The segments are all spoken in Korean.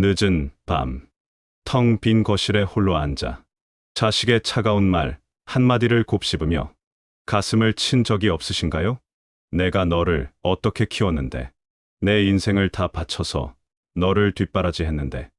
늦은 밤, 텅 빈 거실에 홀로 앉아 자식의 차가운 말 한마디를 곱씹으며 가슴을 친 적이 없으신가요? 내가 너를 어떻게 키웠는데, 내 인생을 다 바쳐서 너를 뒷바라지했는데,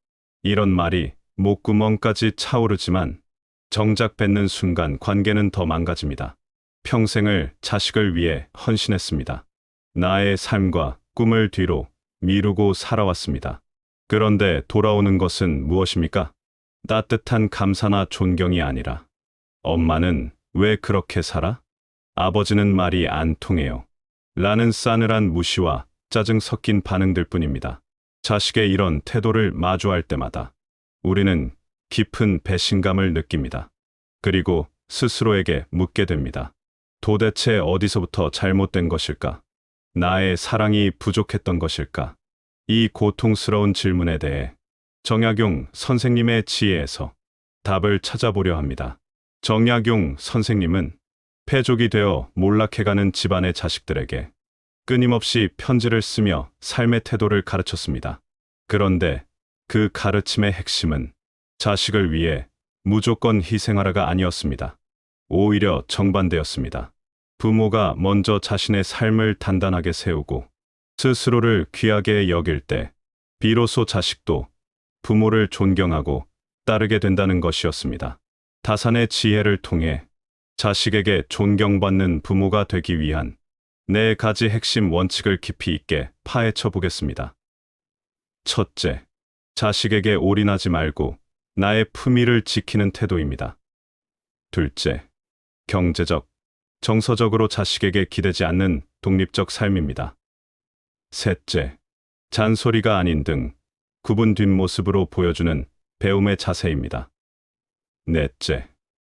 이런 말이 목구멍까지 차오르지만 정작 뱉는 순간 관계는 더 망가집니다. 평생을 자식을 위해 헌신했습니다. 나의 삶과 꿈을 뒤로 미루고 살아왔습니다. 그런데 돌아오는 것은 무엇입니까? 따뜻한 감사나 존경이 아니라, 엄마는 왜 그렇게 살아? 아버지는 말이 안 통해요. 라는 싸늘한 무시와 짜증 섞인 반응들 뿐입니다. 자식의 이런 태도를 마주할 때마다 우리는 깊은 배신감을 느낍니다. 그리고 스스로에게 묻게 됩니다. 도대체 어디서부터 잘못된 것일까? 나의 사랑이 부족했던 것일까? 이 고통스러운 질문에 대해 정약용 선생님의 지혜에서 답을 찾아보려 합니다. 정약용 선생님은 패족이 되어 몰락해가는 집안의 자식들에게 끊임없이 편지를 쓰며 삶의 태도를 가르쳤습니다. 그런데 그 가르침의 핵심은 자식을 위해 무조건 희생하라가 아니었습니다. 오히려 정반대였습니다. 부모가 먼저 자신의 삶을 단단하게 세우고 스스로를 귀하게 여길 때 비로소 자식도 부모를 존경하고 따르게 된다는 것이었습니다. 다산의 지혜를 통해 자식에게 존경받는 부모가 되기 위한 4가지 핵심 원칙을 깊이 있게 파헤쳐 보겠습니다. 첫째, 자식에게 올인하지 말고 나의 품위를 지키는 태도입니다. 둘째, 경제적, 정서적으로 자식에게 기대지 않는 독립적 삶입니다. 셋째, 잔소리가 아닌 등 구분 뒷모습으로 보여주는 배움의 자세입니다. 넷째,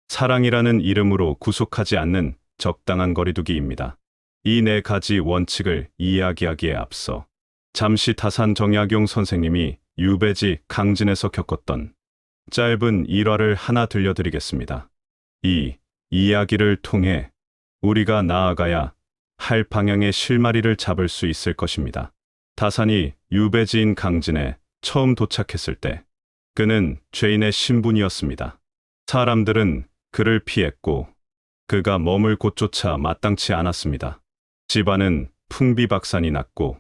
사랑이라는 이름으로 구속하지 않는 적당한 거리두기입니다. 이 4가지 원칙을 이야기하기에 앞서 잠시 다산 정약용 선생님이 유배지 강진에서 겪었던 짧은 일화를 하나 들려드리겠습니다. 이 이야기를 통해 우리가 나아가야 할 방향의 실마리를 잡을 수 있을 것입니다. 다산이 유배지인 강진에 처음 도착했을 때 그는 죄인의 신분이었습니다. 사람들은 그를 피했고 그가 머물 곳조차 마땅치 않았습니다. 집안은 풍비박산이 났고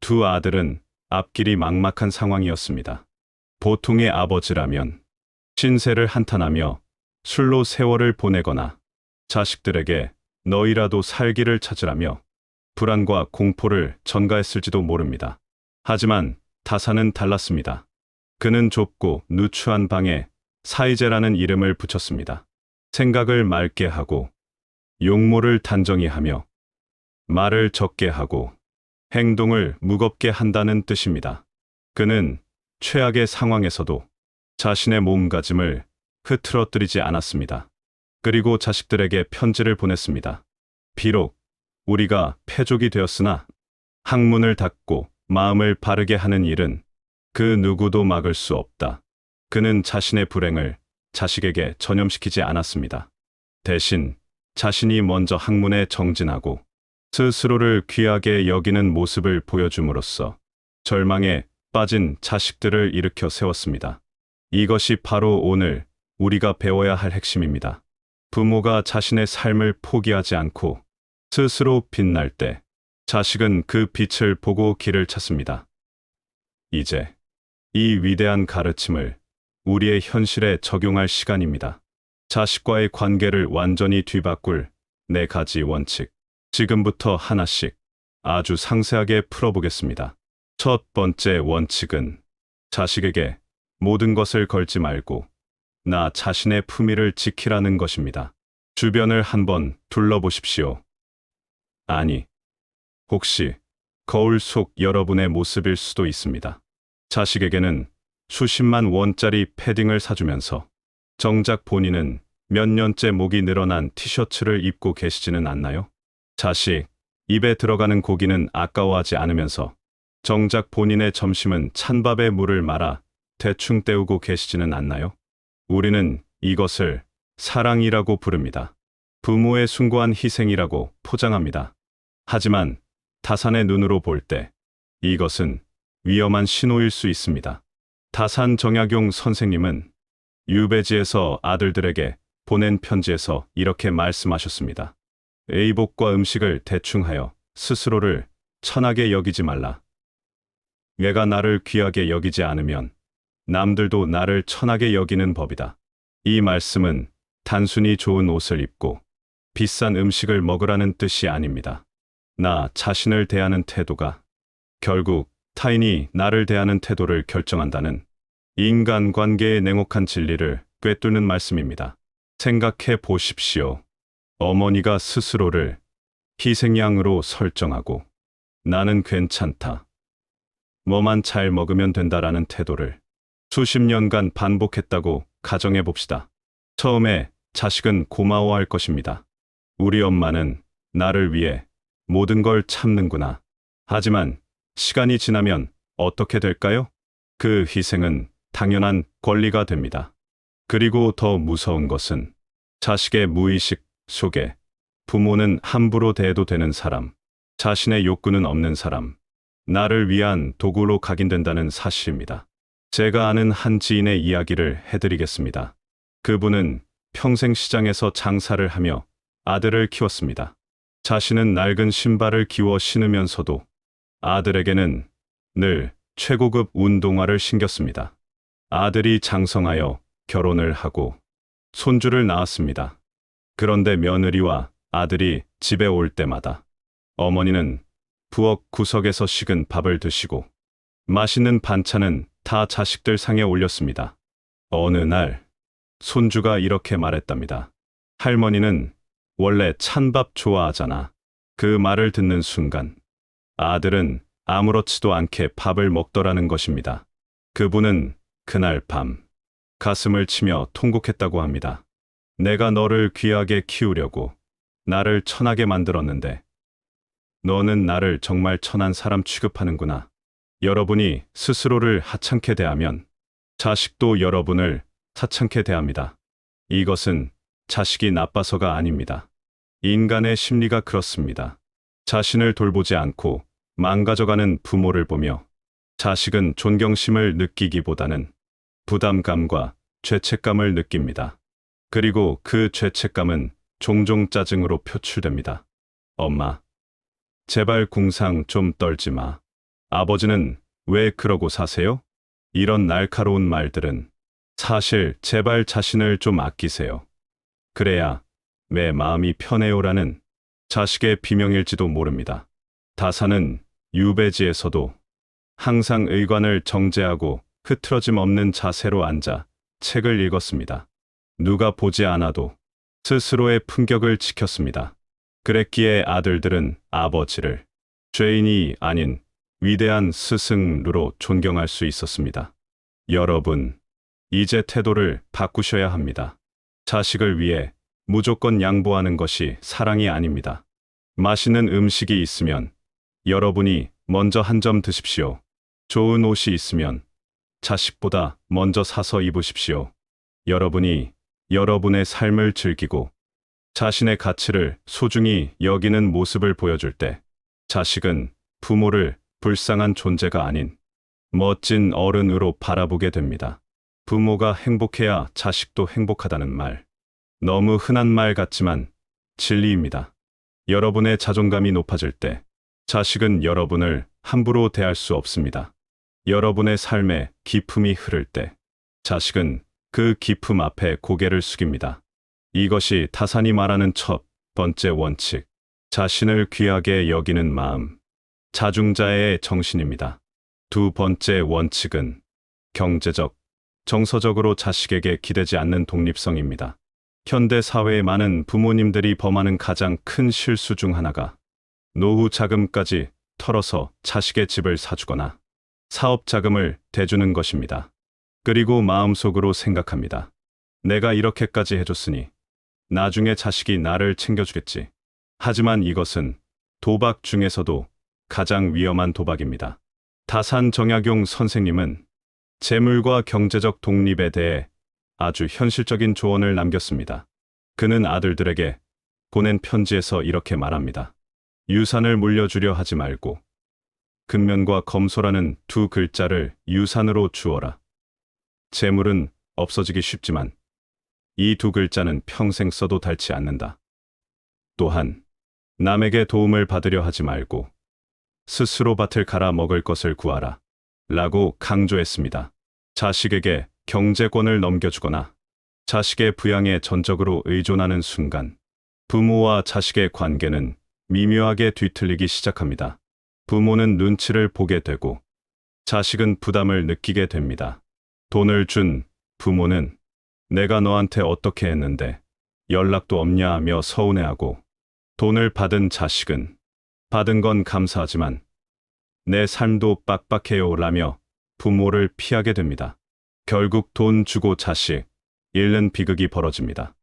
2 아들은 앞길이 막막한 상황이었습니다. 보통의 아버지라면 신세를 한탄하며 술로 세월을 보내거나 자식들에게 너희라도 살기를 찾으라며 불안과 공포를 전가했을지도 모릅니다. 하지만 다산은 달랐습니다. 그는 좁고 누추한 방에 사이제라는 이름을 붙였습니다. 생각을 맑게 하고 용모를 단정히 하며 말을 적게 하고 행동을 무겁게 한다는 뜻입니다. 그는 최악의 상황에서도 자신의 몸가짐을 흐트러뜨리지 않았습니다. 그리고 자식들에게 편지를 보냈습니다. 비록 우리가 패족이 되었으나 학문을 닫고 마음을 바르게 하는 일은 그 누구도 막을 수 없다. 그는 자신의 불행을 자식에게 전염시키지 않았습니다. 대신 자신이 먼저 학문에 정진하고 스스로를 귀하게 여기는 모습을 보여줌으로써 절망에 빠진 자식들을 일으켜 세웠습니다. 이것이 바로 오늘 우리가 배워야 할 핵심입니다. 부모가 자신의 삶을 포기하지 않고 스스로 빛날 때 자식은 그 빛을 보고 길을 찾습니다. 이제 이 위대한 가르침을 우리의 현실에 적용할 시간입니다. 자식과의 관계를 완전히 뒤바꿀 4가지 원칙. 지금부터 하나씩 아주 상세하게 풀어보겠습니다. 첫 번째 원칙은 자식에게 모든 것을 걸지 말고 나 자신의 품위를 지키라는 것입니다. 주변을 한번 둘러보십시오. 아니, 혹시 거울 속 여러분의 모습일 수도 있습니다. 자식에게는 수십만 원짜리 패딩을 사주면서 정작 본인은 몇 년째 목이 늘어난 티셔츠를 입고 계시지는 않나요? 자식, 입에 들어가는 고기는 아까워하지 않으면서 정작 본인의 점심은 찬밥에 물을 말아 대충 때우고 계시지는 않나요? 우리는 이것을 사랑이라고 부릅니다. 부모의 숭고한 희생이라고 포장합니다. 하지만 다산의 눈으로 볼 때 이것은 위험한 신호일 수 있습니다. 다산 정약용 선생님은 유배지에서 아들들에게 보낸 편지에서 이렇게 말씀하셨습니다. 의복과 음식을 대충하여 스스로를 천하게 여기지 말라. 얘가 나를 귀하게 여기지 않으면 남들도 나를 천하게 여기는 법이다. 이 말씀은 단순히 좋은 옷을 입고 비싼 음식을 먹으라는 뜻이 아닙니다. 나 자신을 대하는 태도가 결국 타인이 나를 대하는 태도를 결정한다는 인간관계의 냉혹한 진리를 꿰뚫는 말씀입니다. 생각해 보십시오. 어머니가 스스로를 희생양으로 설정하고 나는 괜찮다. 뭐만 잘 먹으면 된다라는 태도를 수십 년간 반복했다고 가정해 봅시다. 처음에 자식은 고마워할 것입니다. 우리 엄마는 나를 위해 모든 걸 참는구나. 하지만 시간이 지나면 어떻게 될까요? 그 희생은 당연한 권리가 됩니다. 그리고 더 무서운 것은 자식의 무의식 속에 부모는 함부로 대해도 되는 사람, 자신의 욕구는 없는 사람, 나를 위한 도구로 각인된다는 사실입니다. 제가 아는 한 지인의 이야기를 해드리겠습니다. 그분은 평생 시장에서 장사를 하며 아들을 키웠습니다. 자신은 낡은 신발을 끼워 신으면서도 아들에게는 늘 최고급 운동화를 신겼습니다. 아들이 장성하여 결혼을 하고 손주를 낳았습니다. 그런데 며느리와 아들이 집에 올 때마다 어머니는 부엌 구석에서 식은 밥을 드시고 맛있는 반찬은 다 자식들 상에 올렸습니다. 어느 날 손주가 이렇게 말했답니다. 할머니는 원래 찬밥 좋아하잖아. 그 말을 듣는 순간 아들은 아무렇지도 않게 밥을 먹더라는 것입니다. 그분은 그날 밤 가슴을 치며 통곡했다고 합니다. 내가 너를 귀하게 키우려고 나를 천하게 만들었는데 너는 나를 정말 천한 사람 취급하는구나. 여러분이 스스로를 하찮게 대하면 자식도 여러분을 하찮게 대합니다. 이것은 자식이 나빠서가 아닙니다. 인간의 심리가 그렇습니다. 자신을 돌보지 않고 망가져가는 부모를 보며 자식은 존경심을 느끼기보다는 부담감과 죄책감을 느낍니다. 그리고 그 죄책감은 종종 짜증으로 표출됩니다. 엄마, 제발 궁상 좀 떨지 마. 아버지는 왜 그러고 사세요? 이런 날카로운 말들은 사실 제발 자신을 좀 아끼세요. 그래야 내 마음이 편해요라는 자식의 비명일지도 모릅니다. 다사는 유배지에서도 항상 의관을 정제하고 흐트러짐 없는 자세로 앉아 책을 읽었습니다. 누가 보지 않아도 스스로의 품격을 지켰습니다. 그랬기에 아들들은 아버지를 죄인이 아닌 위대한 스승으로 존경할 수 있었습니다. 여러분, 이제 태도를 바꾸셔야 합니다. 자식을 위해 무조건 양보하는 것이 사랑이 아닙니다. 맛있는 음식이 있으면 여러분이 먼저 한 점 드십시오. 좋은 옷이 있으면 자식보다 먼저 사서 입으십시오. 여러분이 여러분의 삶을 즐기고 자신의 가치를 소중히 여기는 모습을 보여줄 때 자식은 부모를 불쌍한 존재가 아닌 멋진 어른으로 바라보게 됩니다. 부모가 행복해야 자식도 행복하다는 말. 너무 흔한 말 같지만 진리입니다. 여러분의 자존감이 높아질 때 자식은 여러분을 함부로 대할 수 없습니다. 여러분의 삶에 기품이 흐를 때 자식은 그 기품 앞에 고개를 숙입니다. 이것이 다산이 말하는 첫 번째 원칙, 자신을 귀하게 여기는 마음, 자중자애의 정신입니다. 두 번째 원칙은 경제적, 정서적으로 자식에게 기대지 않는 독립성입니다. 현대 사회의 많은 부모님들이 범하는 가장 큰 실수 중 하나가 노후 자금까지 털어서 자식의 집을 사주거나 사업 자금을 대주는 것입니다. 그리고 마음속으로 생각합니다. 내가 이렇게까지 해줬으니 나중에 자식이 나를 챙겨주겠지. 하지만 이것은 도박 중에서도 가장 위험한 도박입니다. 다산 정약용 선생님은 재물과 경제적 독립에 대해 아주 현실적인 조언을 남겼습니다. 그는 아들들에게 보낸 편지에서 이렇게 말합니다. 유산을 물려주려 하지 말고 근면과 검소라는 두 글자를 유산으로 주어라. 재물은 없어지기 쉽지만 이 두 글자는 평생 써도 닳지 않는다. 또한 남에게 도움을 받으려 하지 말고 스스로 밭을 갈아 먹을 것을 구하라 라고 강조했습니다. 자식에게 경제권을 넘겨주거나 자식의 부양에 전적으로 의존하는 순간 부모와 자식의 관계는 미묘하게 뒤틀리기 시작합니다. 부모는 눈치를 보게 되고 자식은 부담을 느끼게 됩니다. 돈을 준 부모는 내가 너한테 어떻게 했는데 연락도 없냐 하며 서운해하고, 돈을 받은 자식은 받은 건 감사하지만 내 삶도 빡빡해요 라며 부모를 피하게 됩니다. 결국 돈 주고 자식 잃는 비극이 벌어집니다.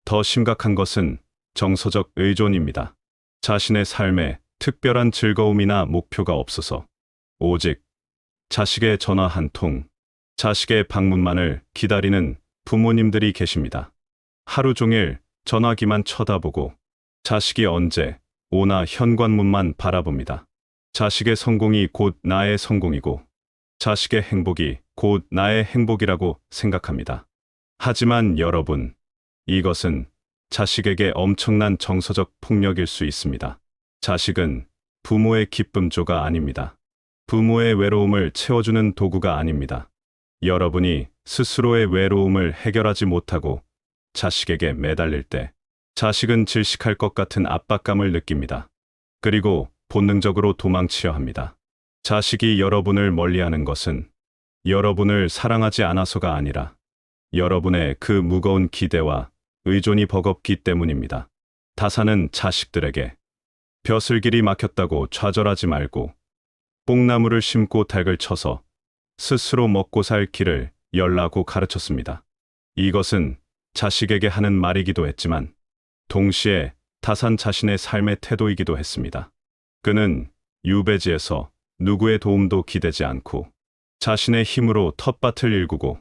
더 심각한 것은 정서적 의존입니다. 자신의 삶에 특별한 즐거움이나 목표가 없어서 오직 자식의 전화 한 통, 자식의 방문만을 기다리는 부모님들이 계십니다. 하루 종일 전화기만 쳐다보고 자식이 언제 오나 현관문만 바라봅니다. 자식의 성공이 곧 나의 성공이고 자식의 행복이 곧 나의 행복이라고 생각합니다. 하지만 여러분, 이것은 자식에게 엄청난 정서적 폭력일 수 있습니다. 자식은 부모의 기쁨조가 아닙니다. 부모의 외로움을 채워주는 도구가 아닙니다. 여러분이 스스로의 외로움을 해결하지 못하고 자식에게 매달릴 때 자식은 질식할 것 같은 압박감을 느낍니다. 그리고 본능적으로 도망치려 합니다. 자식이 여러분을 멀리하는 것은 여러분을 사랑하지 않아서가 아니라 여러분의 그 무거운 기대와 의존이 버겁기 때문입니다. 다사는 자식들에게 벼슬길이 막혔다고 좌절하지 말고 뽕나무를 심고 닭을 쳐서 스스로 먹고 살 길을 열라고 가르쳤습니다. 이것은 자식에게 하는 말이기도 했지만 동시에 다산 자신의 삶의 태도이기도 했습니다. 그는 유배지에서 누구의 도움도 기대지 않고 자신의 힘으로 텃밭을 일구고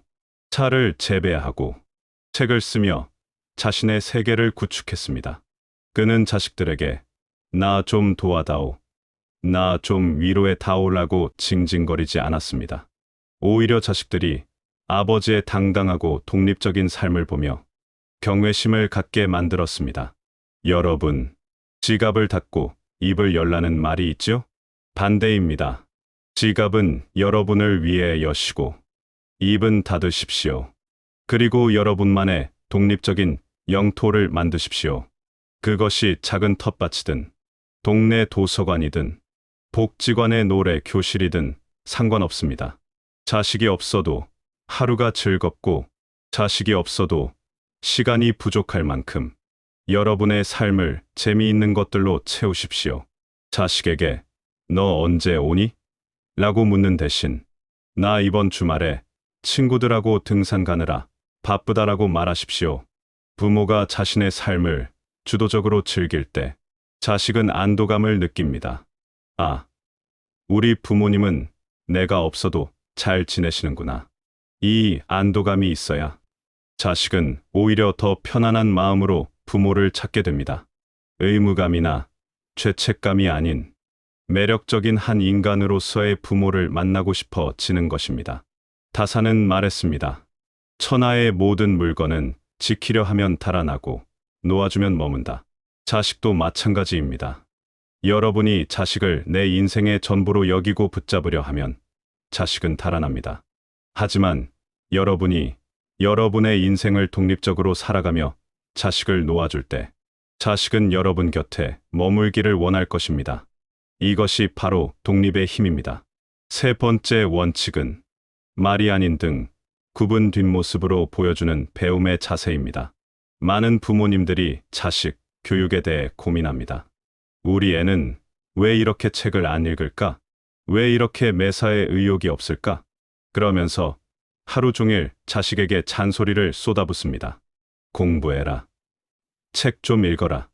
차를 재배하고 책을 쓰며 자신의 세계를 구축했습니다. 그는 자식들에게 나 좀 도와다오, 나 좀 위로해 다오라고 징징거리지 않았습니다. 오히려 자식들이 아버지의 당당하고 독립적인 삶을 보며 경외심을 갖게 만들었습니다. 여러분, 지갑을 닫고 입을 열라는 말이 있죠? 반대입니다. 지갑은 여러분을 위해 여시고 입은 닫으십시오. 그리고 여러분만의 독립적인 영토를 만드십시오. 그것이 작은 텃밭이든 동네 도서관이든 복지관의 노래 교실이든 상관없습니다. 자식이 없어도 하루가 즐겁고 자식이 없어도 시간이 부족할 만큼 여러분의 삶을 재미있는 것들로 채우십시오. 자식에게 너 언제 오니? 라고 묻는 대신 나 이번 주말에 친구들하고 등산 가느라 바쁘다라고 말하십시오. 부모가 자신의 삶을 주도적으로 즐길 때 자식은 안도감을 느낍니다. 아, 우리 부모님은 내가 없어도 잘 지내시는구나. 이 안도감이 있어야 자식은 오히려 더 편안한 마음으로 부모를 찾게 됩니다. 의무감이나 죄책감이 아닌 매력적인 한 인간으로서의 부모를 만나고 싶어지는 것입니다. 다사는 말했습니다. 천하의 모든 물건은 지키려 하면 달아나고 놓아주면 머문다. 자식도 마찬가지입니다. 여러분이 자식을 내 인생의 전부로 여기고 붙잡으려 하면 자식은 달아납니다. 하지만 여러분이 여러분의 인생을 독립적으로 살아가며 자식을 놓아줄 때 자식은 여러분 곁에 머물기를 원할 것입니다. 이것이 바로 독립의 힘입니다. 세 번째 원칙은 말이 아닌 등 굽은 뒷모습으로 보여주는 배움의 자세입니다. 많은 부모님들이 자식 교육에 대해 고민합니다. 우리 애는 왜 이렇게 책을 안 읽을까? 왜 이렇게 매사에 의욕이 없을까? 그러면서 하루 종일 자식에게 잔소리를 쏟아붓습니다. 공부해라. 책 좀 읽어라.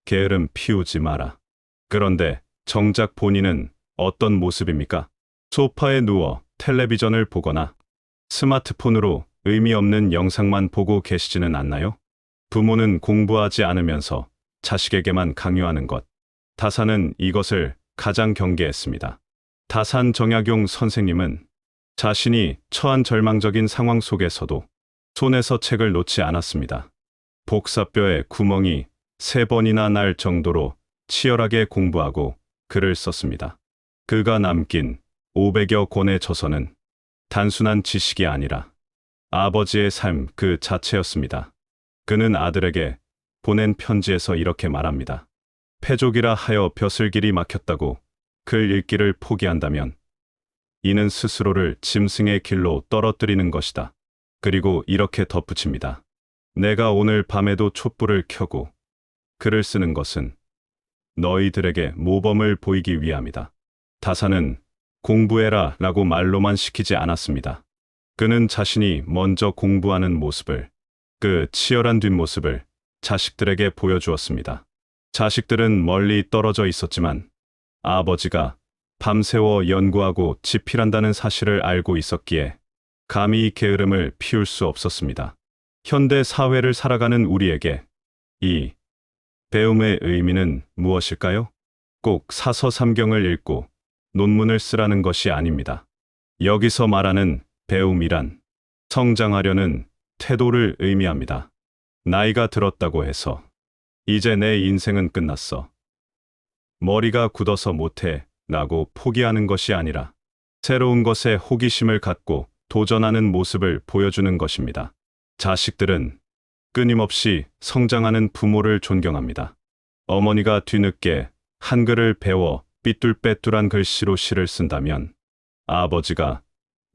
게으름 피우지 마라. 그런데 정작 본인은 어떤 모습입니까? 소파에 누워 텔레비전을 보거나 스마트폰으로 의미 없는 영상만 보고 계시지는 않나요? 부모는 공부하지 않으면서 자식에게만 강요하는 것. 다사는 이것을 가장 경계했습니다. 다산 정약용 선생님은 자신이 처한 절망적인 상황 속에서도 손에서 책을 놓지 않았습니다. 복사뼈에 구멍이 3번이나 날 정도로 치열하게 공부하고 글을 썼습니다. 그가 남긴 500여 권의 저서는 단순한 지식이 아니라 아버지의 삶 그 자체였습니다. 그는 아들에게 보낸 편지에서 이렇게 말합니다. 패족이라 하여 벼슬길이 막혔다고 글 읽기를 포기한다면 이는 스스로를 짐승의 길로 떨어뜨리는 것이다. 그리고 이렇게 덧붙입니다. 내가 오늘 밤에도 촛불을 켜고 글을 쓰는 것은 너희들에게 모범을 보이기 위함이다. 다사는 공부해라 라고 말로만 시키지 않았습니다. 그는 자신이 먼저 공부하는 모습을, 그 치열한 뒷모습을 자식들에게 보여주었습니다. 자식들은 멀리 떨어져 있었지만 아버지가 밤새워 연구하고 집필한다는 사실을 알고 있었기에 감히 이 게으름을 피울 수 없었습니다. 현대 사회를 살아가는 우리에게 이 배움의 의미는 무엇일까요? 꼭 사서 삼경을 읽고 논문을 쓰라는 것이 아닙니다. 여기서 말하는 배움이란 성장하려는 태도를 의미합니다. 나이가 들었다고 해서 이제 내 인생은 끝났어. 머리가 굳어서 못해 라고 포기하는 것이 아니라 새로운 것에 호기심을 갖고 도전하는 모습을 보여주는 것입니다. 자식들은 끊임없이 성장하는 부모를 존경합니다. 어머니가 뒤늦게 한글을 배워 삐뚤빼뚤한 글씨로 시를 쓴다면 아버지가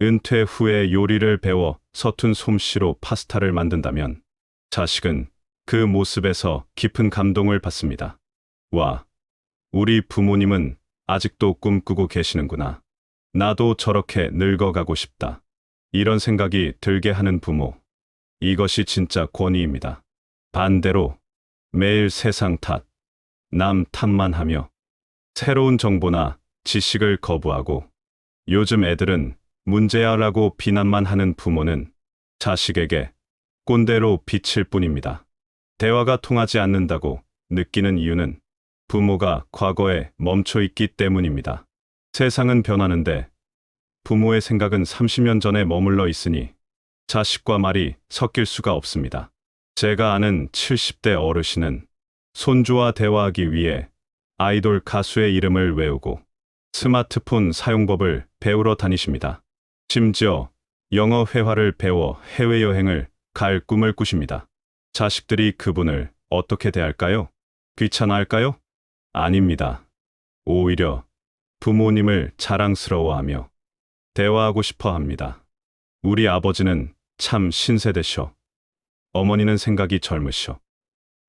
은퇴 후에 요리를 배워 서툰 솜씨로 파스타를 만든다면 자식은 그 모습에서 깊은 감동을 받습니다. 와, 우리 부모님은 아직도 꿈꾸고 계시는구나. 나도 저렇게 늙어가고 싶다. 이런 생각이 들게 하는 부모. 이것이 진짜 권위입니다. 반대로 매일 세상 탓, 남 탓만 하며 새로운 정보나 지식을 거부하고 요즘 애들은 문제야라고 비난만 하는 부모는 자식에게 꼰대로 비칠 뿐입니다. 대화가 통하지 않는다고 느끼는 이유는 부모가 과거에 멈춰 있기 때문입니다. 세상은 변하는데 부모의 생각은 30년 전에 머물러 있으니 자식과 말이 섞일 수가 없습니다. 제가 아는 70대 어르신은 손주와 대화하기 위해 아이돌 가수의 이름을 외우고 스마트폰 사용법을 배우러 다니십니다. 심지어 영어 회화를 배워 해외여행을 갈 꿈을 꾸십니다. 자식들이 그분을 어떻게 대할까요? 귀찮아할까요? 아닙니다. 오히려 부모님을 자랑스러워하며 대화하고 싶어 합니다. 우리 아버지는 참 신세대셔. 어머니는 생각이 젊으셔.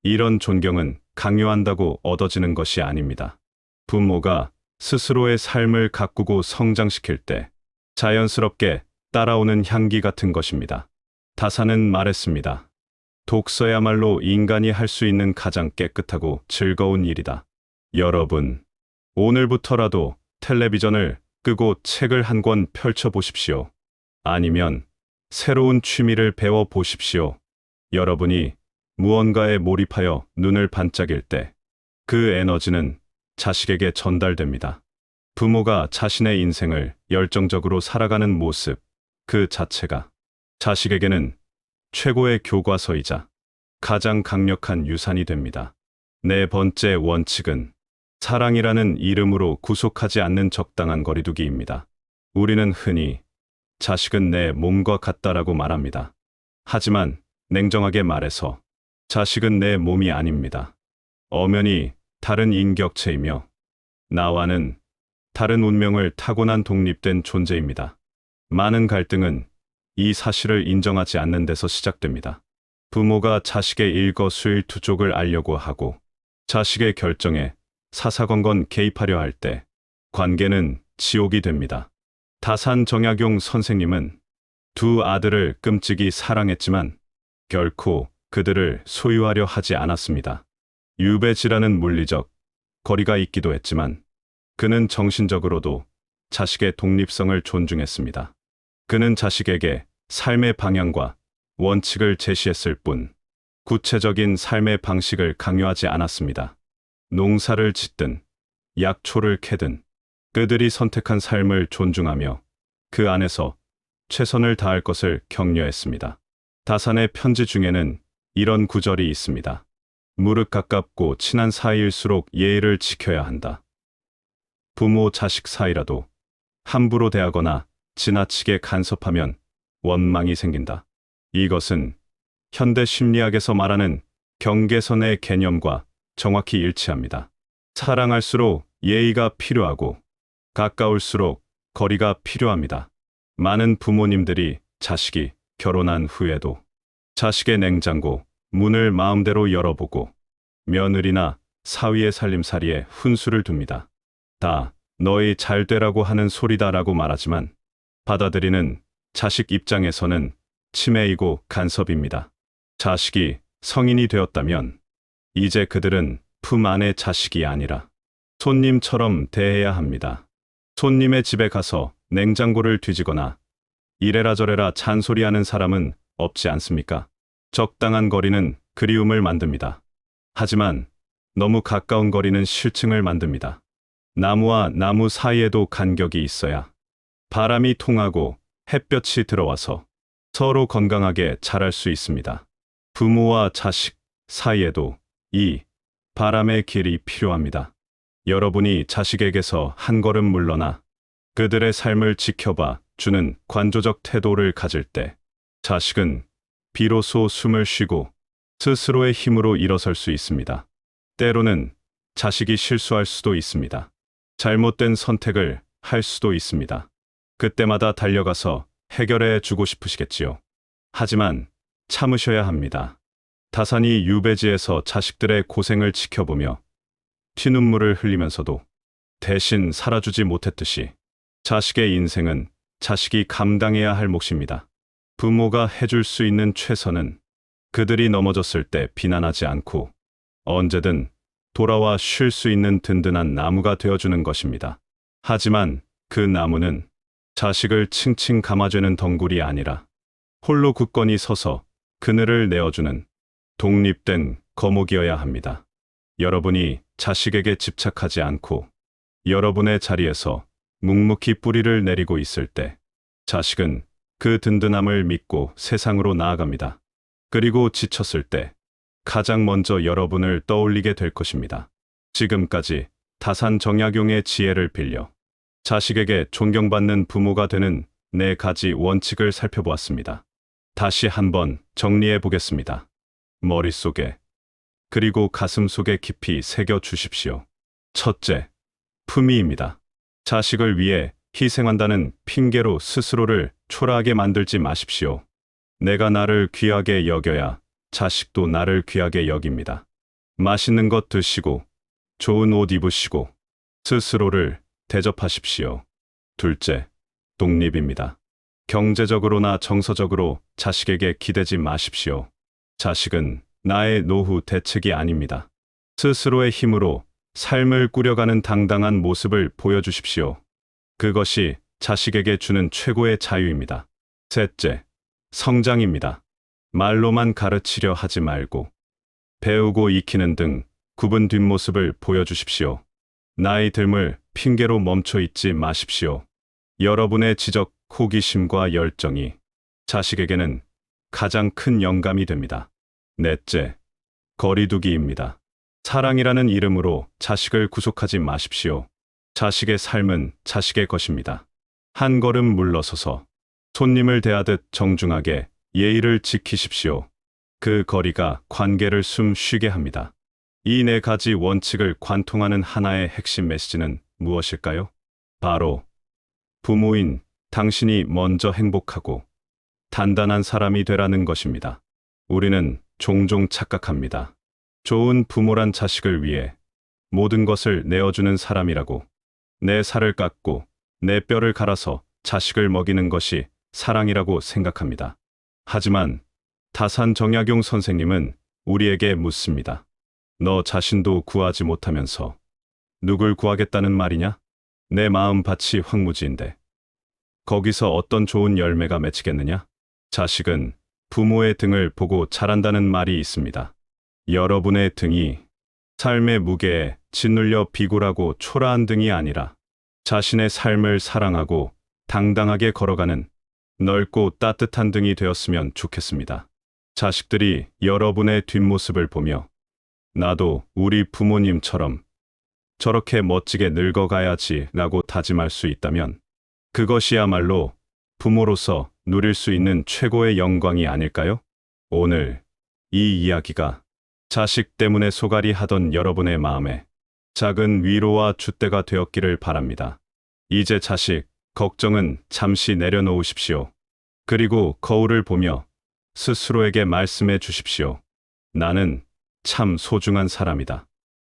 이런 존경은 강요한다고 얻어지는 것이 아닙니다. 부모가 스스로의 삶을 가꾸고 성장시킬 때 자연스럽게 따라오는 향기 같은 것입니다. 다사는 말했습니다. 독서야말로 인간이 할 수 있는 가장 깨끗하고 즐거운 일이다. 여러분, 오늘부터라도 텔레비전을 끄고 책을 한 권 펼쳐보십시오. 아니면 새로운 취미를 배워보십시오. 여러분이 무언가에 몰입하여 눈을 반짝일 때 그 에너지는 자식에게 전달됩니다. 부모가 자신의 인생을 열정적으로 살아가는 모습, 그 자체가 자식에게는 최고의 교과서이자 가장 강력한 유산이 됩니다. 네 번째 원칙은 사랑이라는 이름으로 구속하지 않는 적당한 거리두기입니다. 우리는 흔히 자식은 내 몸과 같다라고 말합니다. 하지만 냉정하게 말해서 자식은 내 몸이 아닙니다. 엄연히 다른 인격체이며 나와는 다른 운명을 타고난 독립된 존재입니다. 많은 갈등은 이 사실을 인정하지 않는 데서 시작됩니다. 부모가 자식의 일거수일투족을 알려고 하고 자식의 결정에 사사건건 개입하려 할 때 관계는 지옥이 됩니다. 다산 정약용 선생님은 두 아들을 끔찍이 사랑했지만 결코 그들을 소유하려 하지 않았습니다. 유배지라는 물리적 거리가 있기도 했지만 그는 정신적으로도 자식의 독립성을 존중했습니다. 그는 자식에게 삶의 방향과 원칙을 제시했을 뿐 구체적인 삶의 방식을 강요하지 않았습니다. 농사를 짓든 약초를 캐든 그들이 선택한 삶을 존중하며 그 안에서 최선을 다할 것을 격려했습니다. 다산의 편지 중에는 이런 구절이 있습니다. 무릇 가깝고 친한 사이일수록 예의를 지켜야 한다. 부모 자식 사이라도 함부로 대하거나 지나치게 간섭하면 원망이 생긴다. 이것은 현대 심리학에서 말하는 경계선의 개념과 정확히 일치합니다. 사랑할수록 예의가 필요하고 가까울수록 거리가 필요합니다. 많은 부모님들이 자식이 결혼한 후에도 자식의 냉장고 문을 마음대로 열어보고 며느리나 사위의 살림살이에 훈수를 둡니다. 다 너희 잘 되라고 하는 소리다라고 말하지만 받아들이는 자식 입장에서는 침해이고 간섭입니다. 자식이 성인이 되었다면 이제 그들은 품 안의 자식이 아니라 손님처럼 대해야 합니다. 손님의 집에 가서 냉장고를 뒤지거나 이래라 저래라 잔소리하는 사람은 없지 않습니까? 적당한 거리는 그리움을 만듭니다. 하지만 너무 가까운 거리는 실증을 만듭니다. 나무와 나무 사이에도 간격이 있어야 바람이 통하고 햇볕이 들어와서 서로 건강하게 자랄 수 있습니다. 부모와 자식 사이에도 이 바람의 길이 필요합니다. 여러분이 자식에게서 한 걸음 물러나 그들의 삶을 지켜봐 주는 관조적 태도를 가질 때 자식은 비로소 숨을 쉬고 스스로의 힘으로 일어설 수 있습니다. 때로는 자식이 실수할 수도 있습니다. 잘못된 선택을 할 수도 있습니다. 그때마다 달려가서 해결해 주고 싶으시겠지요. 하지만 참으셔야 합니다. 다산이 유배지에서 자식들의 고생을 지켜보며 피눈물을 흘리면서도 대신 살아주지 못했듯이 자식의 인생은 자식이 감당해야 할 몫입니다. 부모가 해줄 수 있는 최선은 그들이 넘어졌을 때 비난하지 않고 언제든 돌아와 쉴 수 있는 든든한 나무가 되어주는 것입니다. 하지만 그 나무는 자식을 칭칭 감아주는 덩굴이 아니라 홀로 굳건히 서서 그늘을 내어주는 독립된 거목이어야 합니다. 여러분이 자식에게 집착하지 않고 여러분의 자리에서 묵묵히 뿌리를 내리고 있을 때 자식은 그 든든함을 믿고 세상으로 나아갑니다. 그리고 지쳤을 때 가장 먼저 여러분을 떠올리게 될 것입니다. 지금까지 다산 정약용의 지혜를 빌려 자식에게 존경받는 부모가 되는 4가지 원칙을 살펴보았습니다. 다시 한번 정리해 보겠습니다. 머릿속에 그리고 가슴속에 깊이 새겨 주십시오. 첫째, 품위입니다. 자식을 위해 희생한다는 핑계로 스스로를 초라하게 만들지 마십시오. 내가 나를 귀하게 여겨야 자식도 나를 귀하게 여깁니다. 맛있는 것 드시고 좋은 옷 입으시고 스스로를 대접하십시오. 둘째, 독립입니다. 경제적으로나 정서적으로 자식에게 기대지 마십시오. 자식은 나의 노후 대책이 아닙니다. 스스로의 힘으로 삶을 꾸려가는 당당한 모습을 보여주십시오. 그것이 자식에게 주는 최고의 자유입니다. 셋째, 성장입니다. 말로만 가르치려 하지 말고 배우고 익히는 등 굽은 뒷모습을 보여주십시오. 나이 듦을 핑계로 멈춰 있지 마십시오. 여러분의 지적, 호기심과 열정이 자식에게는 가장 큰 영감이 됩니다. 넷째, 거리두기입니다. 사랑이라는 이름으로 자식을 구속하지 마십시오. 자식의 삶은 자식의 것입니다. 한 걸음 물러서서 손님을 대하듯 정중하게 예의를 지키십시오. 그 거리가 관계를 숨 쉬게 합니다. 이 4가지 원칙을 관통하는 하나의 핵심 메시지는 무엇일까요? 바로 부모인 당신이 먼저 행복하고 단단한 사람이 되라는 것입니다. 우리는 종종 착각합니다. 좋은 부모란 자식을 위해 모든 것을 내어주는 사람이라고. 내 살을 깎고 내 뼈를 갈아서 자식을 먹이는 것이 사랑이라고 생각합니다. 하지만 다산 정약용 선생님은 우리에게 묻습니다. 너 자신도 구하지 못하면서 누굴 구하겠다는 말이냐? 내 마음 밭이 황무지인데 거기서 어떤 좋은 열매가 맺히겠느냐? 자식은 부모의 등을 보고 자란다는 말이 있습니다. 여러분의 등이 삶의 무게에 짓눌려 비굴하고 초라한 등이 아니라 자신의 삶을 사랑하고 당당하게 걸어가는 넓고 따뜻한 등이 되었으면 좋겠습니다. 자식들이 여러분의 뒷모습을 보며 나도 우리 부모님처럼 저렇게 멋지게 늙어가야지 라고 다짐할 수 있다면 그것이야말로 부모로서 누릴 수 있는 최고의 영광이 아닐까요? 오늘 이 이야기가 자식 때문에 소갈이 하던 여러분의 마음에 작은 위로와 줏대가 되었기를 바랍니다. 이제 자식 걱정은 잠시 내려놓으십시오. 그리고 거울을 보며 스스로에게 말씀해 주십시오. 나는 참 소중한 사람이다.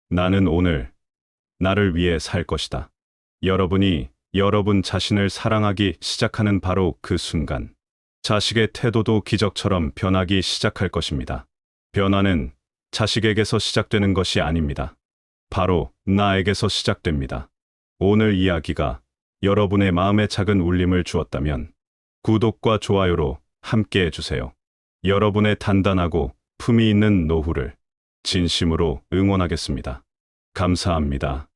나는 오늘 나를 위해 살 것이다. 여러분이 여러분 자신을 사랑하기 시작하는 바로 그 순간, 자식의 태도도 기적처럼 변하기 시작할 것입니다. 변화는 자식에게서 시작되는 것이 아닙니다. 바로 나에게서 시작됩니다. 오늘 이야기가 여러분의 마음에 작은 울림을 주었다면 구독과 좋아요로 함께 해주세요. 여러분의 단단하고 품위 있는 노후를 진심으로 응원하겠습니다. 감사합니다.